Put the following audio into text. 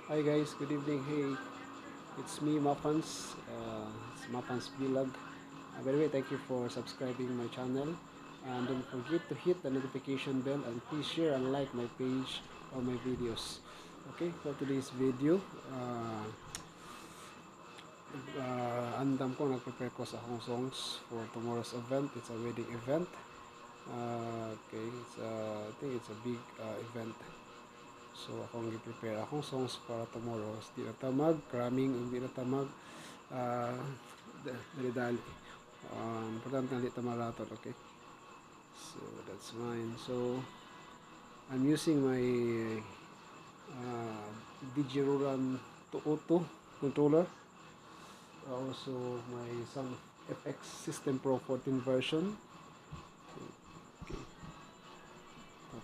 Hi guys, good evening. Hey, it's me Mapans. It's Mapans Vlog. By the way, thank you for subscribing my channel. And don't forget to hit the notification bell and please share and like my page or my videos. Okay, for today's video, andam ko nag-prepare ko sa akong songs for tomorrow's event. It's a wedding event. Okay, I think it's a big event. So akong gi-prepare akong songs para tomorrow. Di na tamag, cramming, hindi na tamag. Uh, dali-dali. Importante na di tamaraton, okay? So that's mine. So I'm using my uh, Digiroran 202 controller. Also my Sound FX System Pro 14 version.